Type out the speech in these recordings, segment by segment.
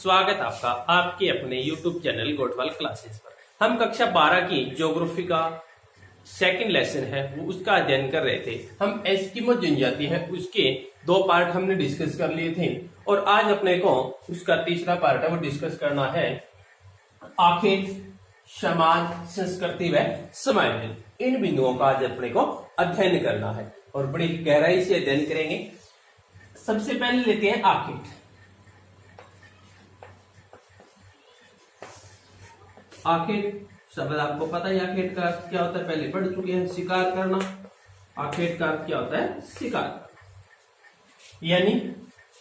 स्वागत आपका आपके अपने YouTube चैनल गोटवाल क्लासेस पर। हम कक्षा 12 की ज्योग्राफी का सेकंड लेसन है वो उसका अध्ययन कर रहे थे। हम एस्किमो जनजाति है उसके 2 पार्ट हमने डिस्कस कर लिए थे और आज अपने को उसका तीसरा पार्ट है वो डिस्कस करना है। आखिर समाज, संस्कृति व समायोजन, इन बिंदुओं का आज अपने को अध्ययन करना है और बड़ी गहराई से अध्ययन करेंगे। सबसे पहले लेते हैं आखेट। आखेट शब्द आपको पता है आखेट का अर्थ क्या होता है, पहले पढ़ चुके हैं। शिकार करना, आखेट का अर्थ क्या होता है, शिकार। यानी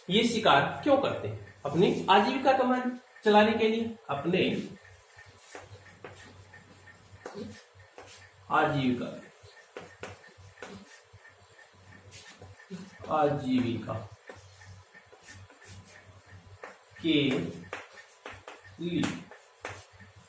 ये शिकार क्यों करते हैं? अपनी आजीविका कमाने चलाने के लिए, अपने आजीविका के लिए,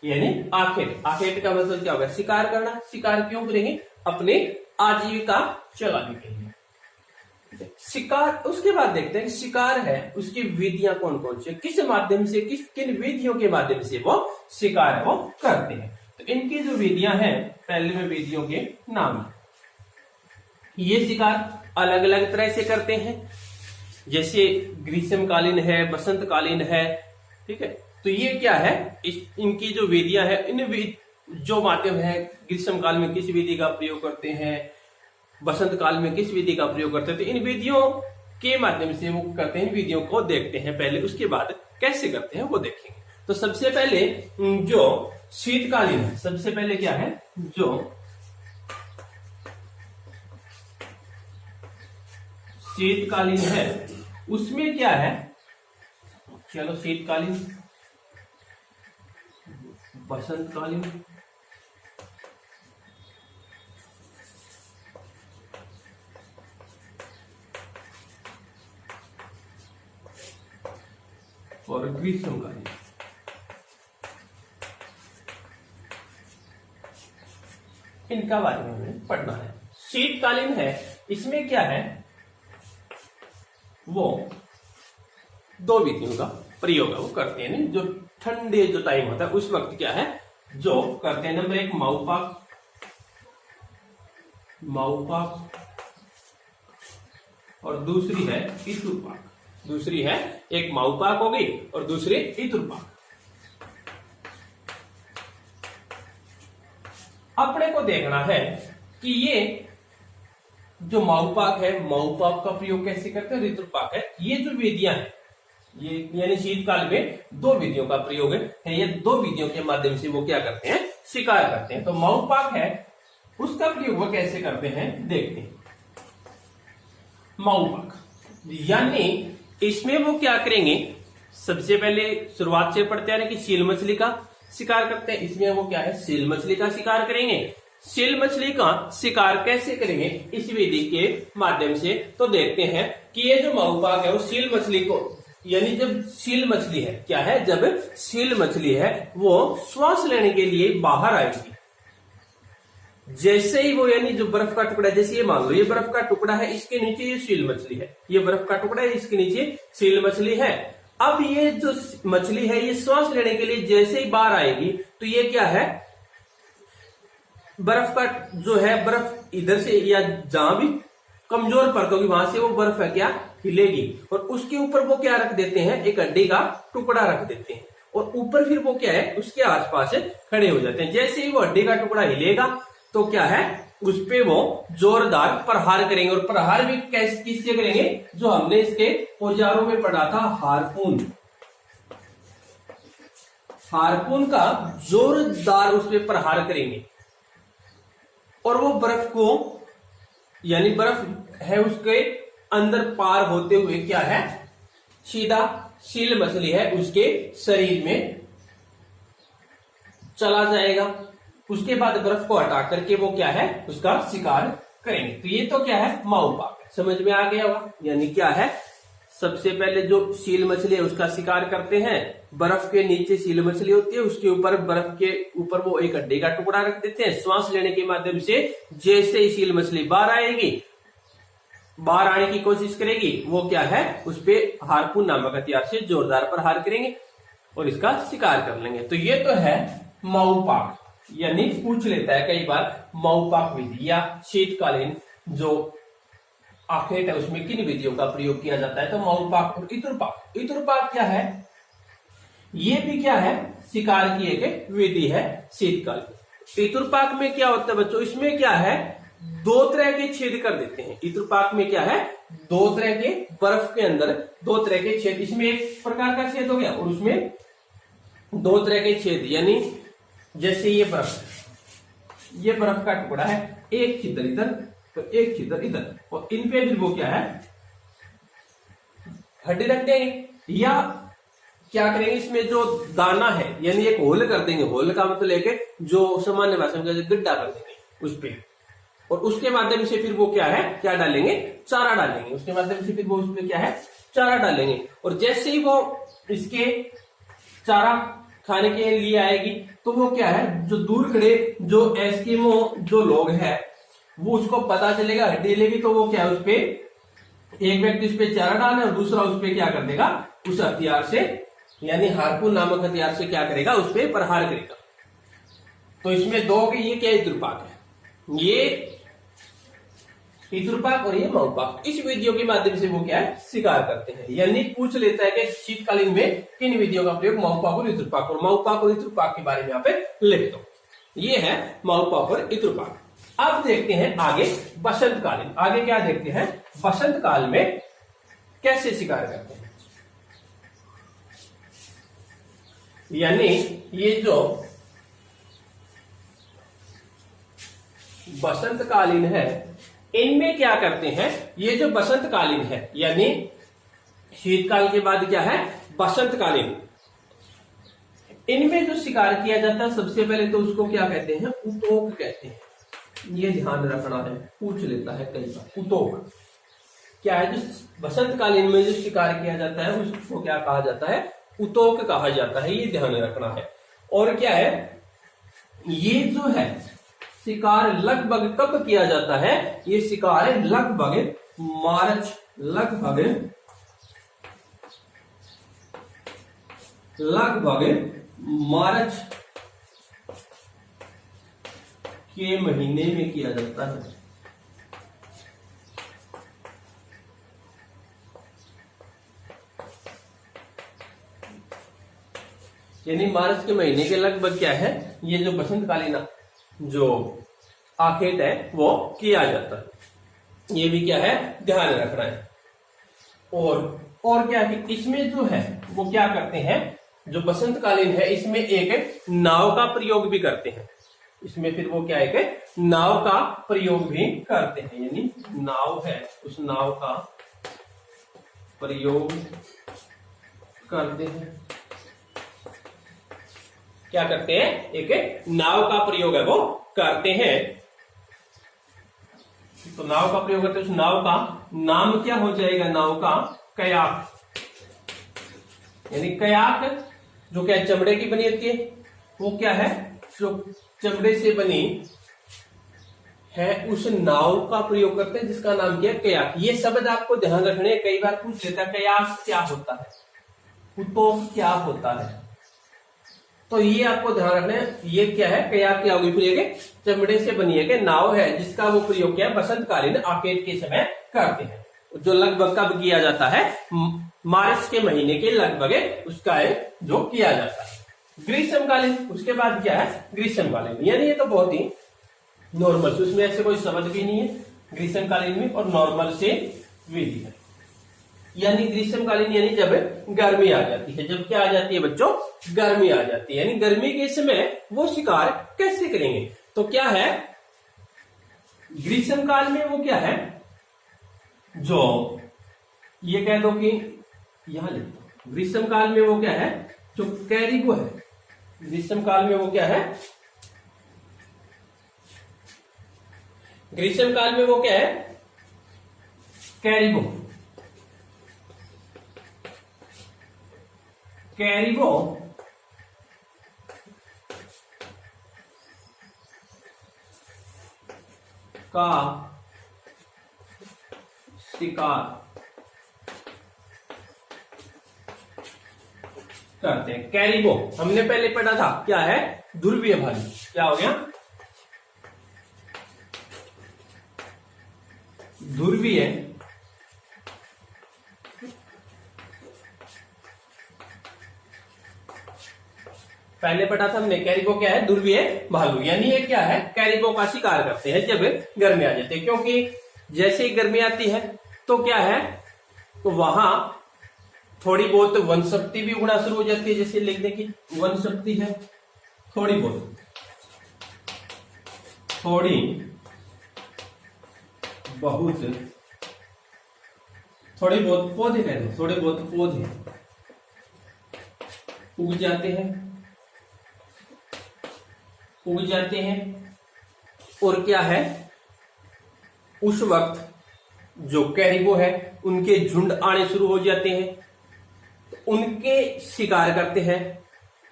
यानी आखेट। आखेट का मतलब क्या होगा, शिकार करना। शिकार क्यों करेंगे? अपने आजीविका चलाने के लिए शिकार। उसके बाद देखते हैं शिकार है उसकी विधियां कौन कौन सी, किस माध्यम से, किन विधियों के माध्यम से वो शिकार है वो करते हैं। तो इनकी जो विधियां हैं, पहले में विधियों के नाम। ये शिकार अलग अलग तरह से करते हैं, जैसे ग्रीष्मकालीन है, बसंतकालीन है, ठीक है। तो ये क्या है, इनकी जो विधियां है, इन जो माध्यम है, ग्रीष्म काल में किस विधि का प्रयोग करते हैं, बसंत काल में किस विधि का प्रयोग करते हैं, तो इन विधियों के माध्यम से वो करते हैं। विधियों को देखते हैं पहले, उसके बाद कैसे करते हैं वो देखेंगे। तो सबसे पहले जो शीतकालीन है, सबसे पहले क्या है, जो शीतकालीन है उसमें क्या है, चलो शीतकालीन, बसंतकालीन और ग्रीष्मकालीन। इनका बारे में हमें पढ़ना है। शीतकालीन है, इसमें क्या है, वो 2 विधियों का प्रयोग वो करते हैं। जो ठंडे जो टाइम होता है उस वक्त क्या है जो करते हैं, नंबर 1 माऊपाक और दूसरी है इतुरपाक। दूसरी है, एक माऊपाक होगी और दूसरी इतुरपाक। अपने को देखना है कि ये जो माऊपाक है, माऊपाक का प्रयोग कैसे करते हैं, ऋतुपाक है। ये जो विधियां हैं, ये यानी शीतकाल में 2 विधियों का प्रयोग है। ये 2 विधियों के माध्यम से वो क्या करते हैं, शिकार करते हैं। तो माऊपाक है उसका प्रयोग वो कैसे करते हैं देखते हैं। माऊपाक यानी इसमें वो क्या करेंगे, सबसे पहले शुरुआत से पढ़ते हैं कि सील मछली का शिकार करते हैं। इसमें वो क्या है, सील मछली का शिकार करेंगे। सील मछली का शिकार कैसे करेंगे इस विधि के माध्यम से, तो देखते हैं कि ये जो माऊपाक है वो सील मछली को, यानी जब सील मछली है क्या है, जब सील मछली है वो श्वास लेने के लिए बाहर आएगी, जैसे ही वो, यानी जो बर्फ का टुकड़ा, जैसे ये मान लो ये बर्फ का टुकड़ा है, इसके नीचे ये सील मछली है, ये बर्फ का टुकड़ा है, इसके नीचे सील मछली है। अब ये जो मछली है ये श्वास लेने के लिए जैसे ही बाहर आएगी तो ये क्या है, बर्फ का जो है, बर्फ इधर से या जहां भी कमजोर परत होगी वहां से वो बर्फ है क्या, हिलेगी और उसके ऊपर वो क्या रख देते हैं, एक हड्डी का टुकड़ा रख देते हैं और ऊपर फिर वो क्या है, उसके आसपास खड़े हो जाते हैं। जैसे ही वो हड्डी का टुकड़ा हिलेगा तो क्या है, उस पे वो जोरदार प्रहार करेंगे। और प्रहार भी किससे करेंगे, जो हमने इसके औजारों में पढ़ा था, हारपून। हारपून का जोरदार उस पे प्रहार करेंगे और वो बर्फ को, यानी बर्फ है उसके अंदर पार होते हुए क्या है, सीधा सील मछली है उसके शरीर में चला जाएगा। उसके बाद बर्फ को हटा करके वो क्या है, उसका शिकार करेंगे। तो ये तो क्या है, माऊपाक। समझ में आ गया होगा, यानी क्या है, सबसे पहले जो सील मछली है उसका शिकार करते हैं। बर्फ के नीचे सील मछली होती है, उसके ऊपर, बर्फ के ऊपर वो एक हड्डी का टुकड़ा रख देते हैं। श्वास लेने के माध्यम से जैसे ही सील मछली बाहर आएगी, बाहर आने की कोशिश करेगी, वो क्या है, उस पे हारपून नामक हथियार से जोरदार प्रहार करेंगे। और इसका शिकार कर लेंगे। तो ये तो है माउपाक, यानी पूछ लेता है कई बार माउपाक विधि या शीतकालीन जो आखेट है उसमें किन विधियों का प्रयोग किया जाता है। तो माउपाक और इतुरपाक। इतुरपाक क्या है? ये भी क्या है? शिकार की एक विधि है शीतकाल की। इतुरपाक में क्या होता है बच्चों? इसमें क्या है, दो तरह के छेद कर देते हैं। इतुरपाक में क्या है, दो तरह के, बर्फ के अंदर दो तरह के छेद, इसमें एक प्रकार का छेद हो गया और उसमें दो तरह के छेद, यानी जैसे ये बर्फ का टुकड़ा है, एक छिद्र इधर तो एक छिद्र इधर, और इन पे फिर वो क्या है, हड्डी रख देंगे या क्या करेंगे, इसमें जो दाना है यानी एक होल कर देंगे। होल का मतलब लेके जो सामान्य भाषा में गड्ढा कर देंगे उस पे, और उसके माध्यम से फिर वो क्या है, क्या डालेंगे, चारा डालेंगे। उसके माध्यम से फिर वो उसमें क्या है, चारा डालेंगे। और जैसे ही वो इसके चारा खाने के लिए आएगी तो वो क्या है, जो दूर खड़े जो एस्किमो जो लोग हैं वो उसको पता चलेगा, हड्डी लेगी तो वो क्या है, उस पे एक व्यक्ति उस पे चारा डाले और दूसरा उस पे क्या कर देगा, उस हथियार से यानी हार्पून नामक हथियार से क्या करेगा, उस पे प्रहार करेगा। तो इसमें दो के ये क्या इतुरपाक है, ये इतुरपाक और ये माउपाक। इस विधियों के माध्यम से वो क्या है, शिकार करते हैं। यानी पूछ लेता है कि शीतकालीन में किन विधियों का प्रयोग, माउपाक और इतुरपाक, और माउपाक और इतुरपाक के बारे में यहाँ पे लिख दो। ये है माउपाक और इतुरपाक। अब देखते हैं आगे बसंतकालीन। आगे क्या देखते हैं, बसंत काल में कैसे शिकार करते हैं। यानी ये जो बसंतकालीन है इनमें क्या करते हैं, ये जो बसंतकालीन है यानी शीतकाल के बाद क्या है, बसंतकालीन, इनमें जो शिकार किया जाता है सबसे पहले तो उसको क्या कहते हैं, उतोक कहते हैं। ये ध्यान रखना है, पूछ लेता है कई बार। उतोक क्या है, जो बसंतकालीन में जो शिकार किया जाता है उसको क्या कहा जाता है, उतोक कहा जाता है। ये ध्यान रखना है। और क्या है, ये जो है शिकार लगभग कब किया जाता है, ये शिकार लगभग मार्च, लगभग मार्च के महीने में किया जाता है। यानी मार्च के महीने के लगभग क्या है, ये जो बसंतकालीन जो आखेट है वो किया जाता है। ये भी क्या है, ध्यान रखना है। और क्या है कि इसमें जो है वो क्या करते हैं, जो बसंतकालीन है इसमें एक नाव का प्रयोग भी करते हैं। इसमें फिर वो क्या है कि नाव का प्रयोग भी करते हैं। यानी नाव है, उस नाव का प्रयोग करते हैं। क्या करते हैं, एक नाव का प्रयोग है वो करते हैं। तो नाव का प्रयोग करते हैं, उस नाव का नाम क्या हो जाएगा, नाव का कयाक। यानी कयाक जो क्या चमड़े की बनी होती है, वो क्या है, जो चमड़े से बनी है उस नाव का प्रयोग करते हैं जिसका नाम क्या है, कयाक। ये शब्द आपको ध्यान रखने, कई बार पूछ लेता है कयाक क्या होता है, उतोक क्या होता है, तो ये आपको ध्यान रखना है। ये क्या है, कयाक क्या होगी, फिर एक चमड़े से बनी है नाव है जिसका वो प्रयोग क्या है, बसंतकालीन आखेट के समय करते हैं, जो लगभग कब किया जाता है, मार्च के महीने के लगभग उसका है जो किया जाता है। ग्रीष्मकालीन, उसके बाद क्या है, ग्रीष्मकालीन। यानी ये तो बहुत ही नॉर्मल, उसमें ऐसे कोई शब्द भी नहीं है ग्रीष्मकालीन में, और नॉर्मल से विधि है। यानी ग्रीष्मकालीन यानी जब गर्मी आ जाती है, जब क्या आ जाती है बच्चों, गर्मी आ जाती है। यानी गर्मी के समय वो शिकार कैसे करेंगे, तो क्या है, ग्रीष्म काल में वो क्या है, जो ये कह दो कि यहां लिख दो, ग्रीष्म काल में वो क्या है, जो कैरिबो है, ग्रीष्म काल में वो क्या है, ग्रीष्म काल में वो क्या है, कैरिबो, कैरिबो का शिकार करते हैं। कैरिबो हमने पहले पढ़ा था, क्या है? ध्रुवीय भालू। क्या हो गया? ध्रुवीय पहले पढ़ा था हमने। कैरिबो क्या है? ध्रुवीय भालू। यानी ये क्या है? कैरिबो का शिकार करते हैं जब गर्मी आ जाती है, क्योंकि जैसे ही गर्मी आती है तो क्या है, तो वहां थोड़ी बहुत वनस्पति भी उगना शुरू हो जाती है। जैसे लिखने की वनस्पति है, थोड़ी बहुत पौधे कहते हैं, थोड़े बहुत पौधे उग जाते हैं। और क्या है, उस वक्त जो कैरिबो है उनके झुंड आने शुरू हो जाते हैं, तो उनके शिकार करते हैं।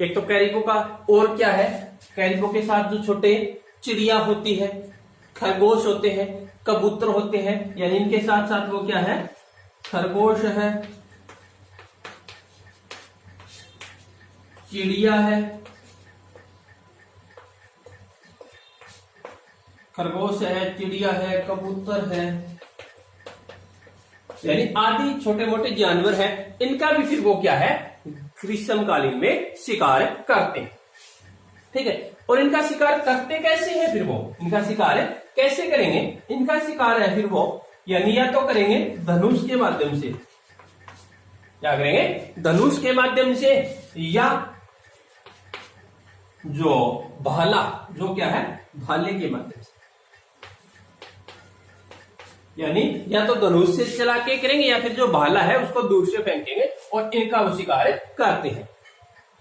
एक तो कैरिबो का, और क्या है, कैरिबो के साथ जो छोटे चिड़िया होती है, खरगोश होते हैं, कबूतर होते हैं, यानी इनके साथ साथ वो क्या है, खरगोश है, चिड़िया है, खरगोश है, चिड़िया है, कबूतर है, यानी आदि छोटे मोटे जानवर हैं। इनका भी फिर वो क्या है, ग्रीष्मकालीन में शिकार करते हैं। ठीक है, और इनका शिकार करते कैसे हैं? फिर वो इनका शिकार कैसे करेंगे? इनका शिकार है फिर वो, यानी या तो करेंगे धनुष के माध्यम से, क्या करेंगे? धनुष के माध्यम से, या जो भाला, जो क्या है, भाले के माध्यम से, यानी या तो धनुष से चला के करेंगे या फिर जो भाला है उसको दूर से फेंकेंगे और इनका वो शिकार करते हैं।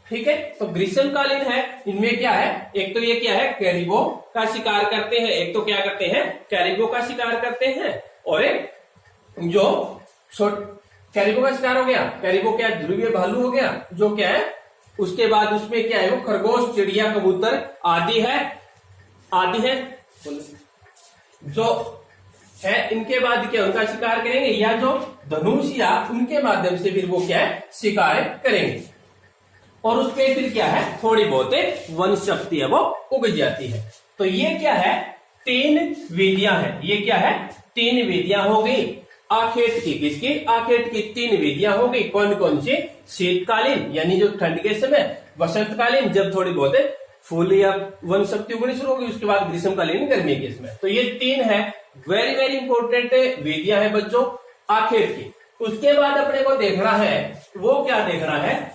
ठीक है, तो ग्रीष्मकालीन है, इनमें क्या है, एक तो ये क्या है, कैरिबो का शिकार करते हैं, एक तो क्या करते हैं, कैरिबो का शिकार करते हैं, और एक जो कैरिबो का शिकार हो गया, कैरिबो क्या ध्रुवीय भालू हो गया, जो क्या है, उसके बाद उसमें क्या है, वो खरगोश, चिड़िया, कबूतर आदि है जो है। इनके बाद क्या उनका शिकार करेंगे, या जो धनुष या उनके माध्यम से फिर वो क्या है, शिकार करेंगे, और उसपे फिर क्या है, थोड़ी बहुत वन शक्ति है वो उग जाती है। तो ये क्या है, 3 विधियां हैं। ये क्या है, 3 विधियां हो गई आखेट की। किसकी? आखेट की 3 विधियां हो गई। कौन कौन सी? शीतकालीन यानी जो ठंड के समय, वसंतकालीन जब थोड़ी बहुत फूल या वन शक्ति उगनी शुरू होगी, उसके बाद ग्रीष्मकालीन गर्मी के समय। तो ये 3 है, वेरी वेरी इंपॉर्टेंट विधियां है बच्चों आखेट की। उसके बाद अपने को देखना है, वो क्या देखना है,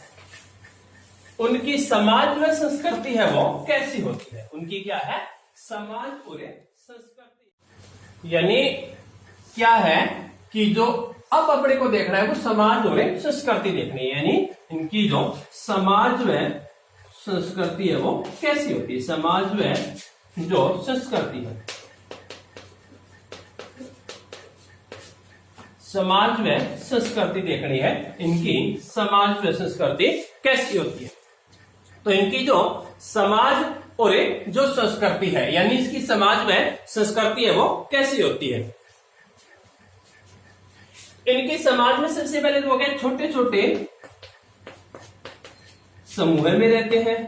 उनकी समाज में संस्कृति है वो कैसी होती है। उनकी क्या है, समाज पूरे संस्कृति, यानी क्या है कि जो अब अपने को देखना है वो समाज और संस्कृति देखनी है, यानी इनकी जो समाज में संस्कृति है वो कैसी होती है। समाज में जो संस्कृति है, समाज में संस्कृति देखनी है, इनकी समाज में संस्कृति कैसी होती है। तो इनकी जो समाज और जो संस्कृति है, यानी इसकी समाज में संस्कृति है वो कैसी होती है। इनके समाज में सबसे पहले तो हो गया, छोटे छोटे समूह में रहते हैं।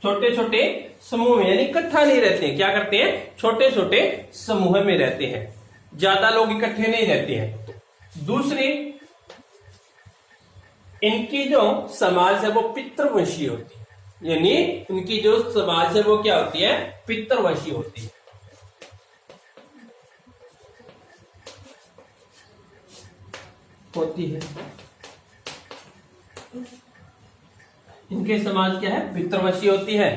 छोटे छोटे समूह में, यानी इकट्ठा नहीं रहते हैं, क्या करते हैं, छोटे छोटे समूह में रहते हैं, ज्यादा लोग इकट्ठे नहीं रहते हैं। दूसरी, इनकी जो समाज है वो पितृवंशीय होती है, यानी इनकी जो समाज है वो क्या होती है, पितृवंशीय होती है। इनके समाज क्या है, पितृवंशीय होती है।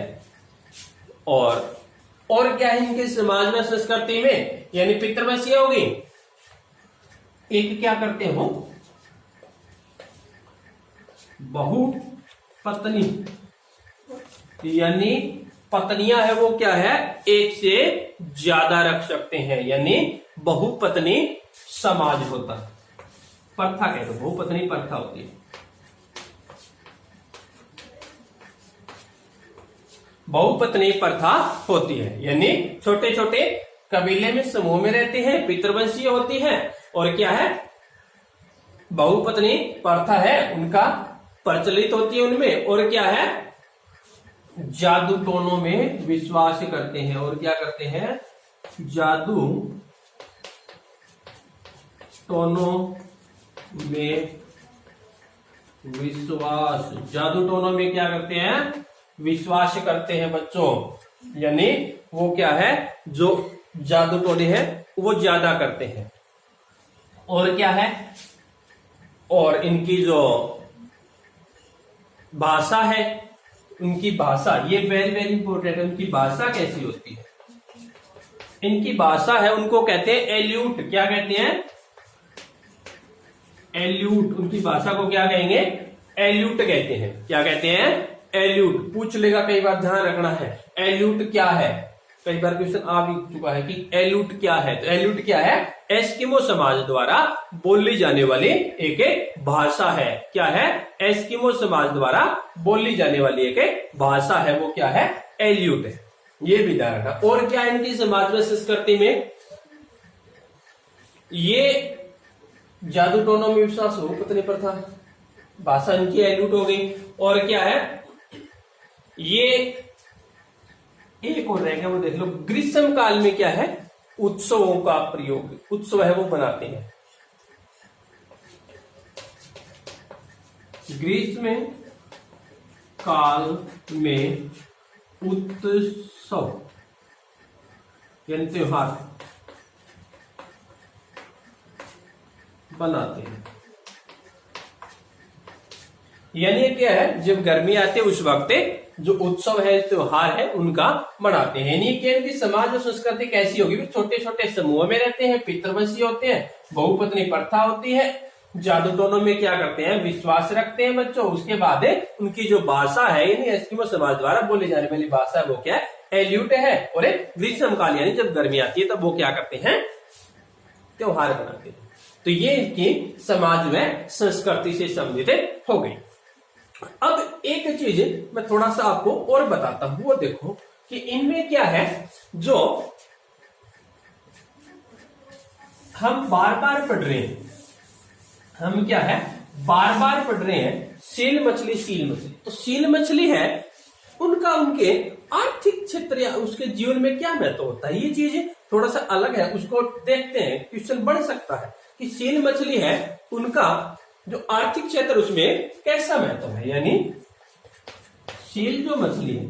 और क्या है इनके समाज में, संस्कृति में, यानी पितृवंशीय होगी। एक क्या करते हो, बहुपत्नी, यानी पत्नियां है वो क्या है, एक से ज्यादा रख सकते हैं, यानी बहुपत्नी समाज होता है। प्रथा कहते हो, बहुपत्नी प्रथा होती है। बहुपत्नी प्रथा होती है, यानी छोटे छोटे कबीले में समूह में रहते हैं, पितृवंशीय होती है, और क्या है, बहुपत्नी प्रथा है उनका, प्रचलित होती है उनमें, और क्या है, जादू टोनों में विश्वास करते हैं। और क्या करते हैं, जादू टोनों में विश्वास, जादू टोनों में क्या करते हैं, विश्वास करते हैं बच्चों। यानी वो क्या है, जो जादू टोने हैं वो ज्यादा करते हैं। और क्या है, और इनकी जो भाषा है, उनकी भाषा, ये वेरी वेरी इंपॉर्टेंट है, उनकी भाषा कैसी होती है। इनकी भाषा है, उनको कहते हैं एल्यूट। क्या कहते हैं, एल्यूट। उनकी भाषा को क्या कहेंगे, एल्यूट कहते हैं। क्या कहते हैं, एल्यूट। पूछ लेगा कई बार, ध्यान रखना है, एल्यूट क्या है। कई बार क्वेश्चन आ भी चुका है कि एल्यूट क्या है। तो एल्यूट क्या है, एस्किमो समाज द्वारा बोली जाने वाली एक भाषा है। क्या है, एस्किमो समाज द्वारा बोली जाने वाली एक भाषा है, वो क्या है, एल्यूट है। ये भी ध्यान रखना। और क्या इनकी समाज में, संस्कृति में, ये जादू टोनों में विश्वास हो, पत्नी प्रथा, भाषा इनकी एल्यूट हो गई। और क्या है, ये एक और रहेगा, वो देख लो, ग्रीष्म काल में क्या है, उत्सवों का प्रयोग, उत्सव है वो बनाते हैं। ग्रीष्म काल में उत्सव यानी त्योहार बनाते हैं। यानी क्या है, जब गर्मी आती है उस वक्त जो उत्सव है, त्योहार है, उनका मनाते हैं। यानी कि इनकी समाज और संस्कृति कैसी होगी, छोटे छोटे समूह में रहते हैं, पितृवंशी होते हैं, बहुपत्नी प्रथा होती है, जादू टोनों में क्या करते हैं, विश्वास रखते हैं बच्चों। उसके बाद उनकी जो भाषा है, यानी एस्किमो समाज द्वारा बोली जाने वाली भाषा है, वो क्या है, एल्यूट है। और एक ग्रीष्म काल यानी जब गर्मी आती है तब वो क्या करते हैं, त्योहार बनाते हैं। तो ये इनकी समाज में संस्कृति से संबंधित हो गई। अब एक चीज मैं थोड़ा सा आपको और बताता हूं, वो देखो कि इनमें क्या है, जो हम बार बार पढ़ रहे हैं, हम क्या है, बार बार पढ़ रहे हैं, सील मछली, सील मछली। तो सील मछली है, उनका उनके आर्थिक क्षेत्र या उसके जीवन में क्या महत्व होता है, ये चीज थोड़ा सा अलग है, उसको देखते हैं, क्वेश्चन बढ़ सकता है कि सील मछली है, उनका जो आर्थिक क्षेत्र उसमें कैसा महत्व है। यानी सील जो मछली है,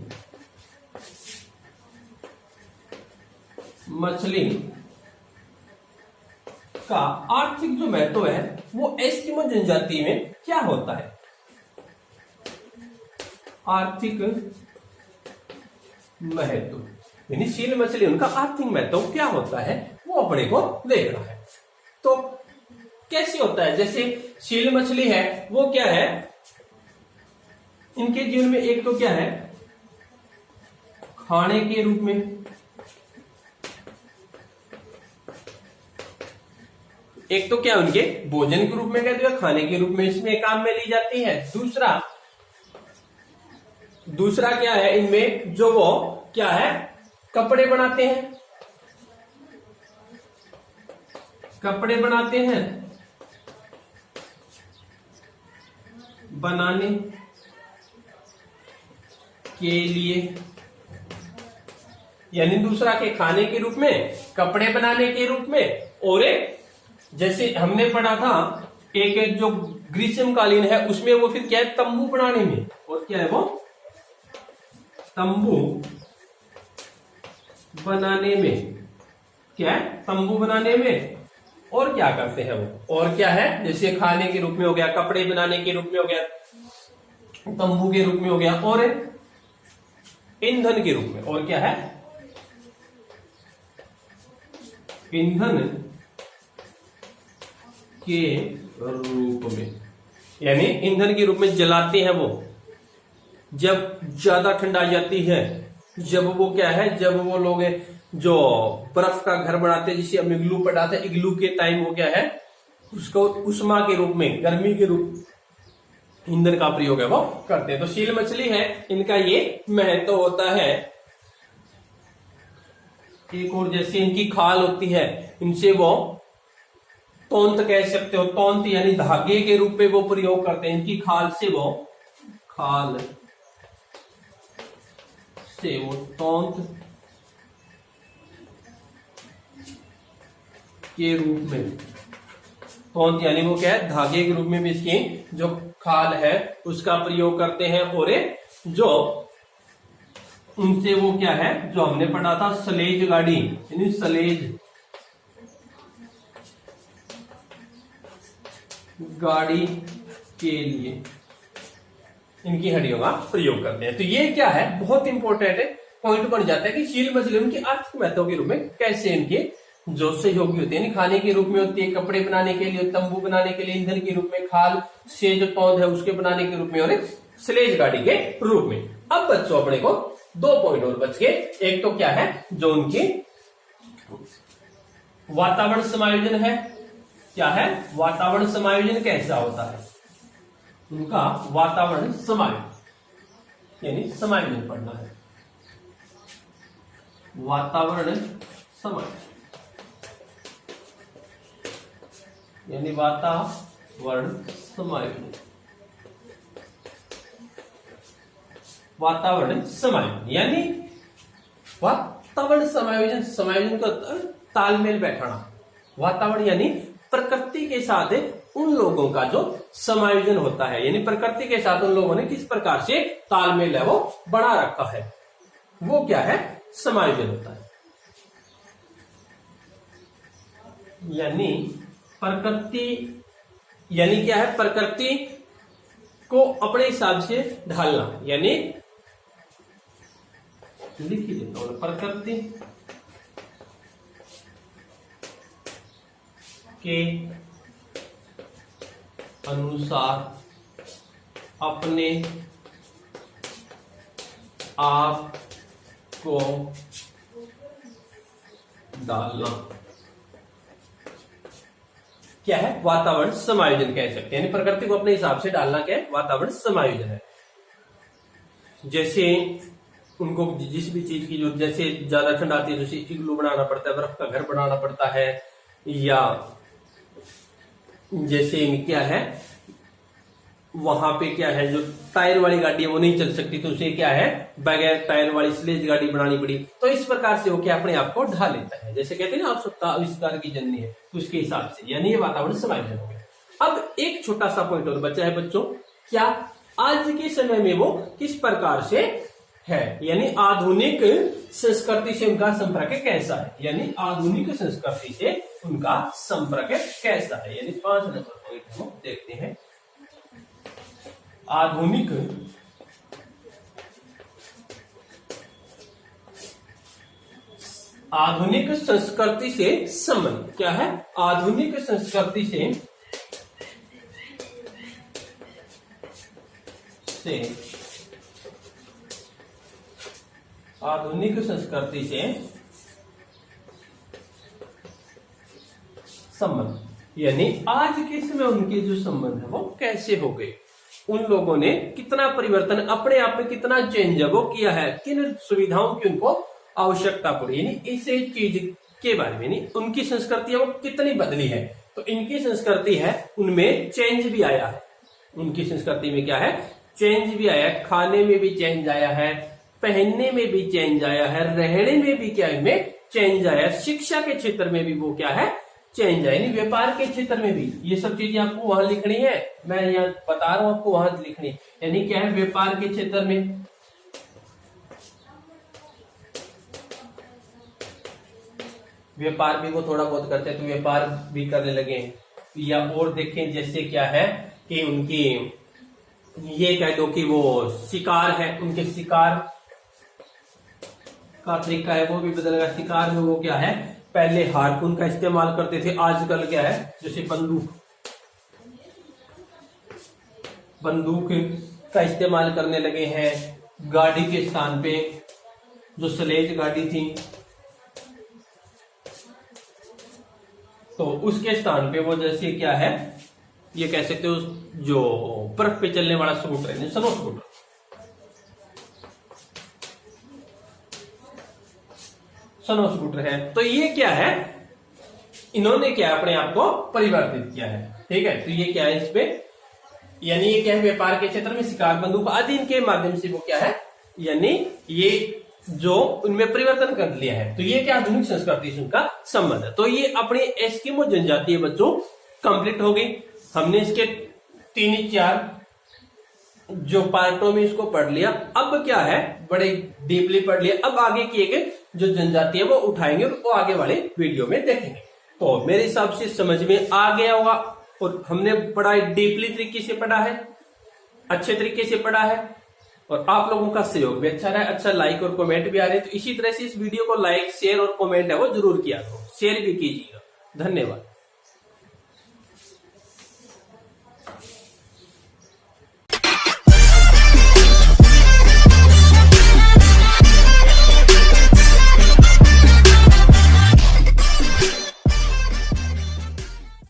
मछली का आर्थिक जो महत्व है वो एस्किमो जनजाति में क्या होता है, आर्थिक महत्व, यानी सील मछली उनका आर्थिक महत्व क्या होता है वो अपने को देखना है। तो कैसे होता है, जैसे सील मछली है वो क्या है, इनके जीवन में एक तो क्या है, खाने के रूप में, एक तो क्या उनके भोजन के रूप में कहते हैं, खाने के रूप में इसमें काम में ली जाती है। दूसरा क्या है, इनमें जो वो क्या है, कपड़े बनाते हैं, कपड़े बनाते हैं, बनाने के लिए, यानी दूसरा के खाने के रूप में, कपड़े बनाने के रूप में, और एक जैसे हमने पढ़ा था एक जो ग्रीष्मकालीन है उसमें वो फिर क्या है, तंबू बनाने में, और क्या है वो, तंबू बनाने में, क्या है, तंबू बनाने में। और क्या करते हैं वो, और क्या है, जैसे खाने के रूप में हो गया, कपड़े बनाने के रूप में हो गया, तंबू के रूप में हो गया, और ईंधन के रूप में, और क्या है, ईंधन के रूप में, यानी ईंधन के रूप में जलाते हैं वो, जब ज्यादा ठंड आ जाती है, जब वो क्या है, जब वो लोग जो बर्फ का घर बनाते हैं, जिसे हम इग्लू पढ़ाते हैं, इग्लू के टाइम वो क्या है, उसको उष्मा के रूप में, गर्मी के रूप ईंधन का प्रयोग है वो करते हैं। तो सील मछली है, इनका ये महत्व होता है। एक और जैसे इनकी खाल होती है, इनसे वो तौंत कह सकते हो। तौंत यानी धागे के रूप में वो प्रयोग करते हैं, इनकी खाल से वो तौंत के रूप में, तौंत यानी वो क्या है, धागे के रूप में भी इसकी जो खाल है उसका प्रयोग करते हैं। और जो उनसे वो क्या है, जो हमने पढ़ा था सलेज गाड़ी, यानी सलेज गाड़ी के लिए इनकी हड्डियों का प्रयोग करते हैं। तो ये क्या है, बहुत इंपॉर्टेंट है, पॉइंट बन जाता है कि चील मछली उनकी आर्थिक महत्व के रूप में कैसे इनके जो सहयोगी होते हैं, खाने के रूप में होती है, कपड़े बनाने के लिए, तंबू बनाने के लिए, ईंधन के रूप में, खाल से जो तौंद है उसके बनाने के रूप में, और स्लेज गाड़ी के रूप में। अब बच्चों अपने को 2 पॉइंट और बच गए। एक तो क्या है, जो उनकी वातावरण समायोजन है। क्या है, वातावरण समायोजन कैसा होता है, उनका वातावरण समायोजन यानी समायोजन पढ़ना है। वातावरण समायोजन यानी वातावरण समायोजन, वातावरण समायोजन यानी वातावरण समायोजन, समायोजन का तालमेल बैठाना। वातावरण यानी प्रकृति के साथ उन लोगों का जो समायोजन होता है, यानी प्रकृति के साथ उन लोगों ने किस प्रकार से तालमेल है वो बना रखा है, वो क्या है, समायोजन होता है। यानी प्रकृति यानी क्या है, प्रकृति को अपने हिसाब से ढालना, यानी लिख ही देता हूं, प्रकृति के अनुसार अपने आप को डालना क्या है, वातावरण समायोजन कह सकते हैं। यानी प्रकृति को अपने हिसाब से डालना क्या है, वातावरण समायोजन है। जैसे उनको जिस भी चीज की जो, जैसे ज्यादा ठंड आती है जैसे इग्लू बनाना पड़ता है, बर्फ का घर बनाना पड़ता है, या जैसे क्या है वहां पे क्या है, जो टायर वाली गाड़ी है वो नहीं चल सकती, तो उसे क्या है बगैर टायर वाली स्लेज गाड़ी बनानी पड़ी। तो इस प्रकार से वो क्या अपने आप को ढा लेता है, जैसे कहते हैं ना आवश्यकता आविष्कार की जननी है, तो उसके हिसाब से, यानी ये वातावरण समायोजन हो गया। अब एक छोटा सा पॉइंट और बचा है बच्चों, क्या आज के समय में वो किस प्रकार से है, यानी आधुनिक संस्कृति से उनका संपर्क कैसा है, यानी आधुनिक संस्कृति से उनका संपर्क कैसा है, यानी 5 नंबर पॉइंट हम देखते हैं। आधुनिक संस्कृति से संबंध क्या है, आधुनिक संस्कृति से आधुनिक संस्कृति से संबंध, यानी आज के समय उनके जो संबंध है वो कैसे हो गए, उन लोगों ने कितना परिवर्तन अपने आप में, कितना चेंज वो किया है, किन सुविधाओं की उनको आवश्यकता पड़ी, यानी इस चीज के बारे में, यानी उनकी संस्कृति वो कितनी बदली है। तो इनकी संस्कृति है उनमें चेंज भी आया है, उनकी संस्कृति में क्या है, चेंज भी आया है, खाने में भी चेंज आया है, पहनने में भी चेंज आया है, रहने में भी क्या इनमें चेंज आया, शिक्षा के क्षेत्र में भी वो क्या है चेंज है, यानी व्यापार के क्षेत्र में भी। ये सब चीजें आपको वहां लिखनी है, मैं यहाँ बता रहा हूं आपको वहां लिखनी है, यानी क्या है व्यापार के क्षेत्र में, व्यापार भी वो थोड़ा बहुत करते हैं तो व्यापार भी करने लगे हैं। या और देखें जैसे क्या है कि उनकी ये कह दो कि वो शिकार है, उनके शिकार का तरीका है वो भी बदल गया। शिकार में वो क्या है, पहले हारपून का इस्तेमाल करते थे, आजकल क्या है जैसे बंदूक का इस्तेमाल करने लगे हैं। गाड़ी के स्थान पे जो स्लेज गाड़ी थी तो उसके स्थान पे वो जैसे क्या है, ये कह सकते हो जो बर्फ पे चलने वाला स्कूटर है, स्नो स्कूटर, स्नो स्कूटर है। तो ये क्या है, इन्होंने क्या अपने आप को परिवर्तित किया है। ठीक है, तो ये क्या है इस पे, यानी ये क्या है, व्यापार के क्षेत्र में शिकार, बंदूक आदि इनके माध्यम से वो क्या है, यानी ये जो उनमें परिवर्तन कर लिया है। तो ये क्या आधुनिक संस्कृति से उनका संबंध है। तो ये अपने एस्किमो जनजातीय बच्चों कंप्लीट हो गई। हमने इसके 3-4 जो पार्टों में इसको पढ़ लिया। अब क्या है, बड़े डीपली पढ़ लिया। अब आगे किए गए जो जनजाति है वो उठाएंगे और वो आगे वाले वीडियो में देखेंगे। तो मेरे हिसाब से समझ में आ गया होगा, और हमने बड़ा डीपली तरीके से पढ़ा है, अच्छे तरीके से पढ़ा है, और आप लोगों का सहयोग भी अच्छा रहा है, अच्छा लाइक और कमेंट भी आ रहे हैं। तो इसी तरह से इस वीडियो को लाइक, शेयर और कमेंट है वो जरूर किया करो, शेयर भी कीजिएगा। धन्यवाद।